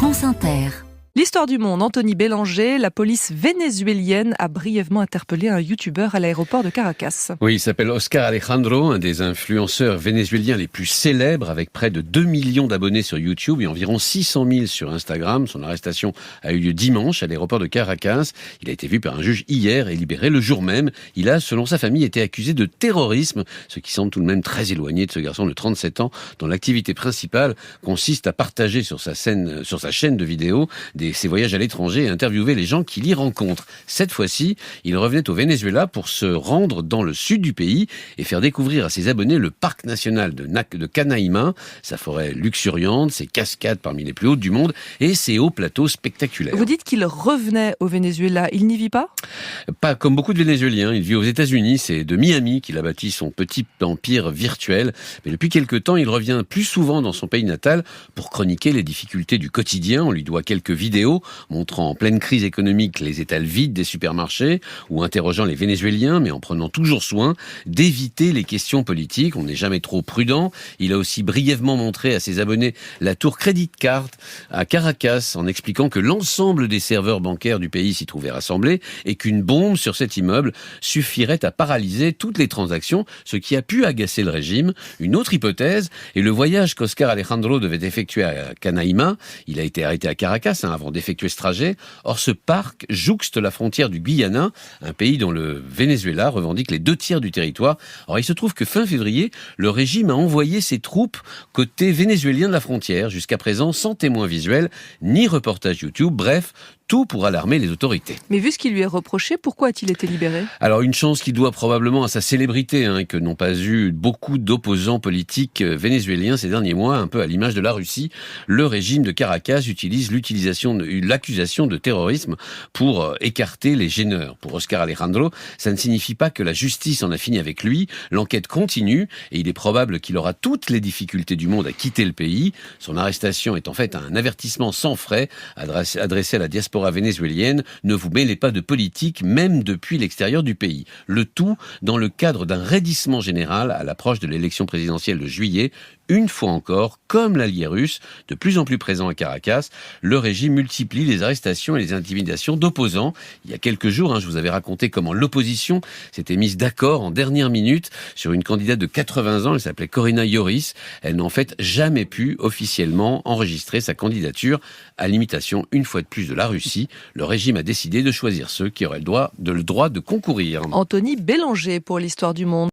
France Inter. L'histoire du monde, Anthony Bélanger, la police vénézuélienne a brièvement interpellé un youtubeur à l'aéroport de Caracas. Oui, il s'appelle Oscar Alejandro, un des influenceurs vénézuéliens les plus célèbres, avec près de 2 millions d'abonnés sur YouTube et environ 600 000 sur Instagram. Son arrestation a eu lieu dimanche à l'aéroport de Caracas. Il a été vu par un juge hier et libéré le jour même. Il a, selon sa famille, été accusé de terrorisme, ce qui semble tout de même très éloigné de ce garçon de 37 ans, dont l'activité principale consiste à partager sur sa chaîne de vidéos ses voyages à l'étranger et interviewer les gens qu'il y rencontre. Cette fois-ci, il revenait au Venezuela pour se rendre dans le sud du pays et faire découvrir à ses abonnés le parc national de Canaima, sa forêt luxuriante, ses cascades parmi les plus hautes du monde et ses hauts plateaux spectaculaires. Vous dites qu'il revenait au Venezuela, il n'y vit pas ? Pas comme beaucoup de Vénézuéliens, il vit aux États-Unis, c'est de Miami qu'il a bâti son petit empire virtuel. Mais depuis quelque temps, il revient plus souvent dans son pays natal pour chroniquer les difficultés du quotidien. On lui doit quelques vidéos montrant en pleine crise économique les étals vides des supermarchés ou interrogeant les Vénézuéliens, mais en prenant toujours soin d'éviter les questions politiques. On n'est jamais trop prudent. Il a aussi brièvement montré à ses abonnés la tour Credit Card à Caracas en expliquant que l'ensemble des serveurs bancaires du pays s'y trouvaient rassemblés et qu'une bombe sur cet immeuble suffirait à paralyser toutes les transactions, ce qui a pu agacer le régime. Une autre hypothèse est le voyage qu'Oscar Alejandro devait effectuer à Canaima. Il a été arrêté à Caracas avant d'effectuer ce trajet. Or, ce parc jouxte la frontière du Guyana, un pays dont le Venezuela revendique les 2/3 du territoire. Or, il se trouve que fin février, le régime a envoyé ses troupes côté vénézuélien de la frontière, jusqu'à présent sans témoins visuels, ni reportage YouTube, bref, tout pour alarmer les autorités. Mais vu ce qui lui est reproché, pourquoi a-t-il été libéré ? Alors une chance qu'il doit probablement à sa célébrité, que n'ont pas eu beaucoup d'opposants politiques vénézuéliens ces derniers mois, un peu à l'image de la Russie. Le régime de Caracas utilise l'accusation de terrorisme pour écarter les gêneurs. Pour Oscar Alejandro, ça ne signifie pas que la justice en a fini avec lui. L'enquête continue et il est probable qu'il aura toutes les difficultés du monde à quitter le pays. Son arrestation est en fait un avertissement sans frais adressé à la diaspora vénézuélienne. Ne vous mêlez pas de politique, même depuis l'extérieur du pays. Le tout dans le cadre d'un raidissement général à l'approche de l'élection présidentielle de juillet. Une fois encore, comme l'allié russe, de plus en plus présent à Caracas, le régime multiplie les arrestations et les intimidations d'opposants. Il y a quelques jours, je vous avais raconté comment l'opposition s'était mise d'accord en dernière minute sur une candidate de 80 ans, elle s'appelait Corina Yoris. Elle n'a en fait jamais pu officiellement enregistrer sa candidature. À l'imitation, une fois de plus, de la Russie, le régime a décidé de choisir ceux qui auraient le droit de concourir. Anthony Bélanger pour l'histoire du monde.